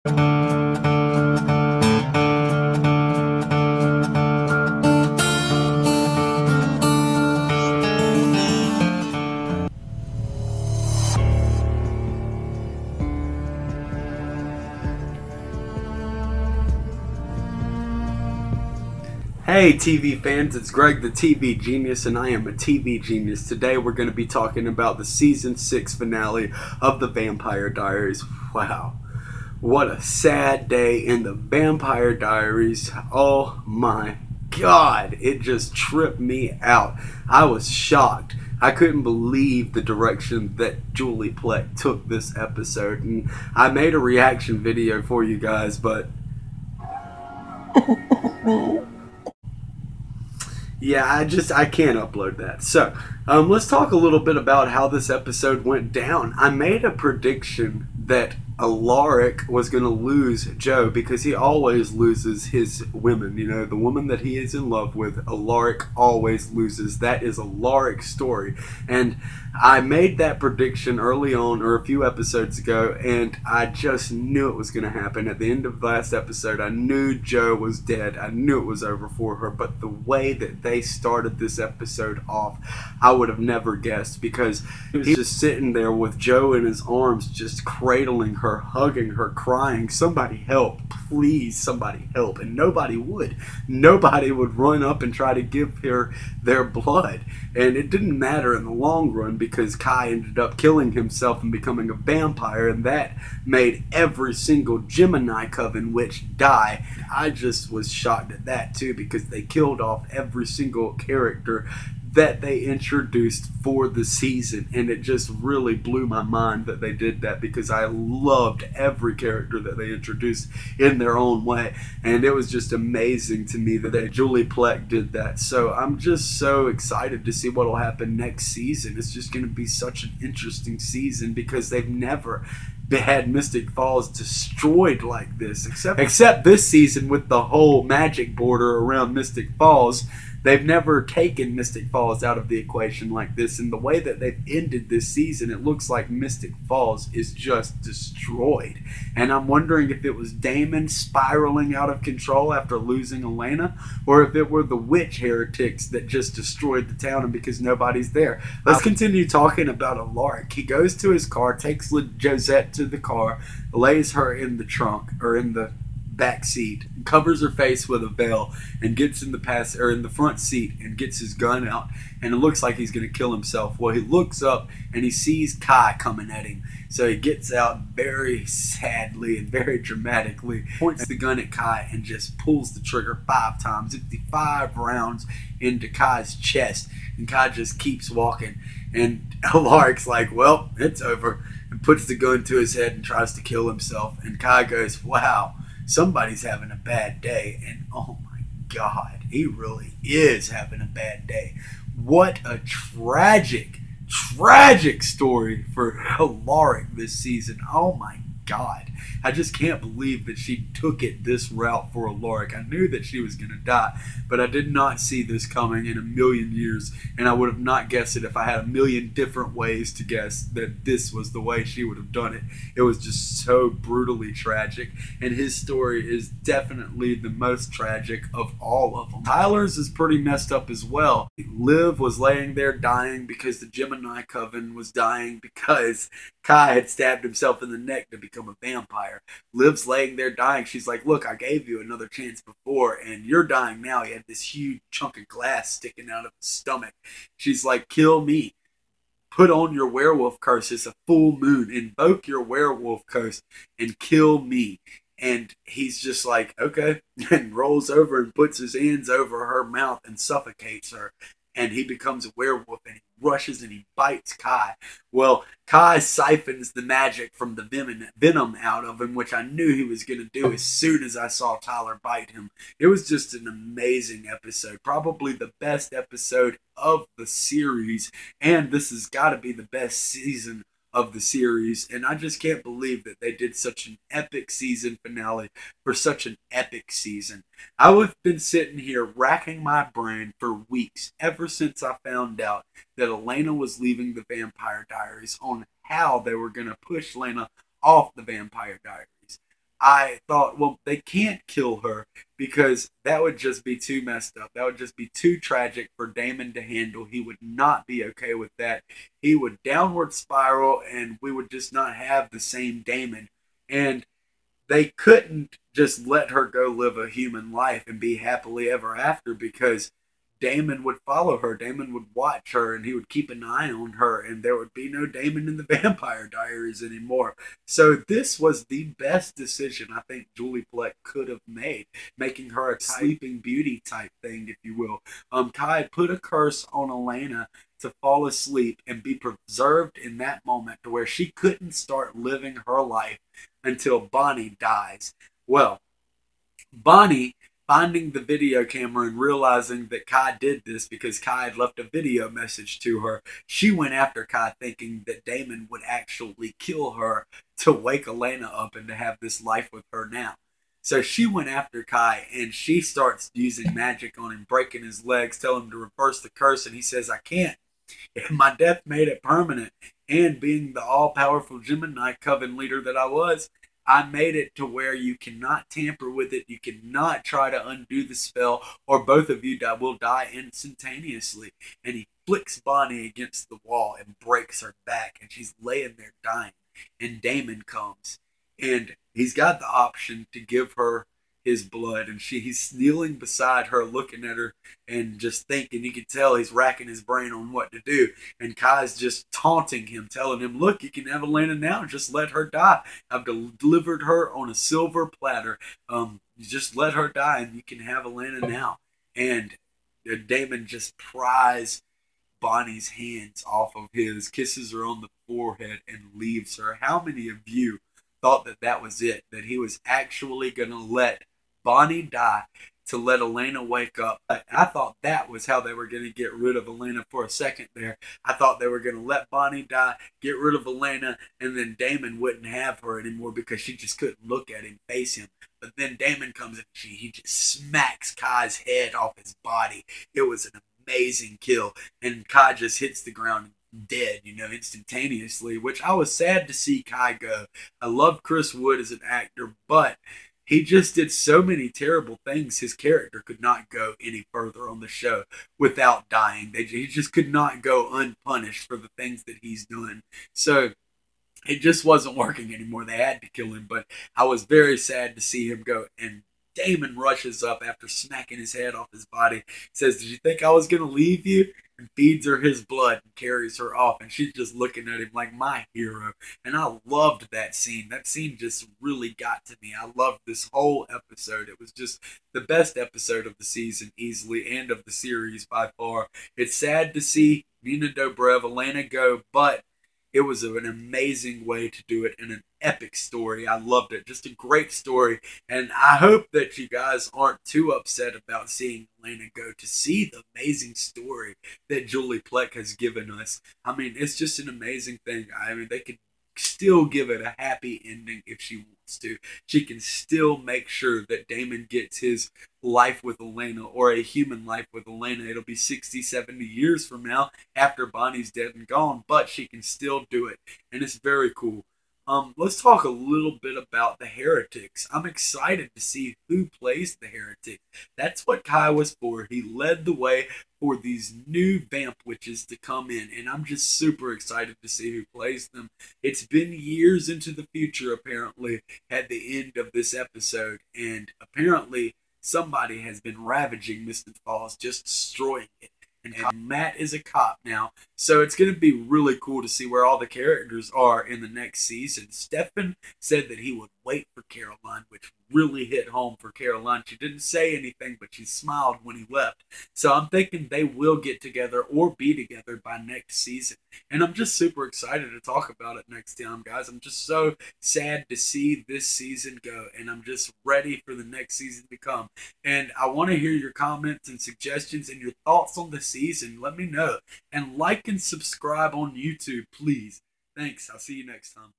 Hey TV fans, it's Greg the TV Genius, and I am a TV Genius. Today we're going to be talking about the Season 6 finale of The Vampire Diaries. Wow, what a sad day in The Vampire Diaries. Oh my God, it just tripped me out. I was shocked. I couldn't believe the direction that Julie Plec took this episode, and I made a reaction video for you guys, but yeah, I can't upload that. So, let's talk a little bit about how this episode went down. I made a prediction that Alaric was going to lose Joe because he always loses his women. You know, the woman that he is in love with, Alaric always loses. That is Alaric's story. And I made that prediction early on, or a few episodes ago, and I just knew it was going to happen. At the end of the last episode, I knew Joe was dead. I knew it was over for her. But the way that they started this episode off, I would have never guessed, because he was just sitting there with Joe in his arms, just cradling her, hugging her, crying, "Somebody help, please, somebody help." And nobody would. Nobody would run up and try to give her their blood. And it didn't matter in the long run, because Kai ended up killing himself and becoming a vampire, and that made every single Gemini Coven witch die. I just was shocked at that too, because they killed off every single character that they introduced for the season, and it just really blew my mind that they did that, because I loved every character that they introduced in their own way, and it was just amazing to me that Julie Plec did that. So I'm just so excited to see what will happen next season. It's just going to be such an interesting season, because they've never had Mystic Falls destroyed like this, except this season with the whole magic border around Mystic Falls. They've never taken Mystic Falls out of the equation like this, and the way that they've ended this season, it looks like Mystic Falls is just destroyed. And I'm wondering if it was Damon spiraling out of control after losing Elena, or if it were the witch heretics that just destroyed the town, and because nobody's there. Let's continue talking about Alaric. He goes to his car, takes Josette to the car, lays her in the trunk, or in the back seat, covers her face with a veil, and gets in the front seat and gets his gun out, and it looks like he's going to kill himself. Well, he looks up and he sees Kai coming at him, so he gets out very sadly and very dramatically, points the gun at Kai, and just pulls the trigger 5 times, 55 rounds into Kai's chest, and Kai just keeps walking, and Alaric's like, "Well, it's over," and puts the gun to his head and tries to kill himself, and Kai goes, "Wow, somebody's having a bad day." And oh my God, he really is having a bad day. What a tragic story for Alaric this season. Oh my God, I just can't believe that she took it this route for Alaric. I knew that she was going to die, but I did not see this coming in a million years, and I would have not guessed it if I had a million different ways to guess that this was the way she would have done it. It was just so brutally tragic, and his story is definitely the most tragic of all of them. Tyler's is pretty messed up as well. Liv was laying there dying because the Gemini Coven was dying because Kai had stabbed himself in the neck to become a vampire. Liv's laying there dying. She's like, "Look, I gave you another chance before, and you're dying now." He had this huge chunk of glass sticking out of his stomach. She's like, "Kill me. Put on your werewolf curse. It's a full moon. Invoke your werewolf curse and kill me." And he's just like, "Okay," and rolls over and puts his hands over her mouth and suffocates her. And he becomes a werewolf, and he rushes and he bites Kai. Well, Kai siphons the magic from the venom out of him, which I knew he was going to do as soon as I saw Tyler bite him. It was just an amazing episode. Probably the best episode of the series. And this has got to be the best season of the series, and I just can't believe that they did such an epic season finale for such an epic season. I have been sitting here racking my brain for weeks, ever since I found out that Elena was leaving the Vampire Diaries, on how they were going to push Lena off the Vampire Diaries. I thought, well, they can't kill her because that would just be too messed up. That would just be too tragic for Damon to handle. He would not be okay with that. He would downward spiral, and we would just not have the same Damon. And they couldn't just let her go live a human life and be happily ever after because Damon would follow her. Damon would watch her and he would keep an eye on her, and there would be no Damon in the Vampire Diaries anymore. So, this was the best decision I think Julie Plec could have made, making her a sleeping beauty type thing, if you will. Kai put a curse on Elena to fall asleep and be preserved in that moment to where she couldn't start living her life until Bonnie dies. Well, Bonnie, finding the video camera and realizing that Kai did this because Kai had left a video message to her, she went after Kai thinking that Damon would actually kill her to wake Elena up and to have this life with her now. So she went after Kai and she starts using magic on him, breaking his legs, telling him to reverse the curse, and he says, I can't. And my death made it permanent. And being the all powerful Gemini coven leader that I was, I made it to where you cannot tamper with it. You cannot try to undo the spell, or both of you will die instantaneously. And he flicks Bonnie against the wall and breaks her back, and she's laying there dying. And Damon comes, and he's got the option to give her his blood, and he's kneeling beside her, looking at her and just thinking. You can tell he's racking his brain on what to do. And Kai's just taunting him, telling him, "Look, you can have Elena now. Just let her die. I've delivered her on a silver platter. You just let her die, and you can have Elena now." And Damon just pries Bonnie's hands off of his, kisses her on the forehead, and leaves her. How many of you thought that that was it? That he was actually going to let Bonnie die to let Elena wake up? I thought that was how they were going to get rid of Elena for a second there. I thought they were going to let Bonnie die, get rid of Elena, and then Damon wouldn't have her anymore because she just couldn't look at him, face him. But then Damon comes and he just smacks Kai's head off his body. It was an amazing kill, and Kai just hits the ground dead, instantaneously, which I was sad to see Kai go. I loved Chris Wood as an actor, but he just did so many terrible things. His character could not go any further on the show without dying. He just could not go unpunished for the things that he's done. So it just wasn't working anymore. They had to kill him, but I was very sad to see him go. And Damon rushes up after smacking his head off his body, says, "Did you think I was going to leave you?" And feeds her his blood and carries her off. And she's just looking at him like my hero. And I loved that scene. That scene just really got to me. I loved this whole episode. It was just the best episode of the season, easily, and of the series by far. It's sad to see Nina Dobrev, Elena go, but it was an amazing way to do it in an epic story. I loved it. Just a great story. And I hope that you guys aren't too upset about seeing Elena go, to see the amazing story that Julie Plec has given us. I mean, it's just an amazing thing. I mean, they could still give it a happy ending if she wants to. She can still make sure that Damon gets his life with Elena, or a human life with Elena. It'll be 60, 70 years from now after Bonnie's dead and gone, but she can still do it. And it's very cool. Let's talk a little bit about the heretics. I'm excited to see who plays the heretics. That's what Kai was for. He led the way for these new vamp witches to come in, and I'm just super excited to see who plays them. It's been years into the future, apparently, at the end of this episode, and apparently somebody has been ravaging Mystic Falls, just destroying it. And Matt is a cop now, so it's going to be really cool to see where all the characters are in the next season. Stefan said that he would wait for Caroline, which really hit home for Caroline. She didn't say anything, but she smiled when he left. So I'm thinking they will get together or be together by next season. And I'm just super excited to talk about it next time, guys. I'm just so sad to see this season go, and I'm just ready for the next season to come. And I want to hear your comments and suggestions and your thoughts on the season. Let me know. And like and subscribe on YouTube, please. Thanks. I'll see you next time.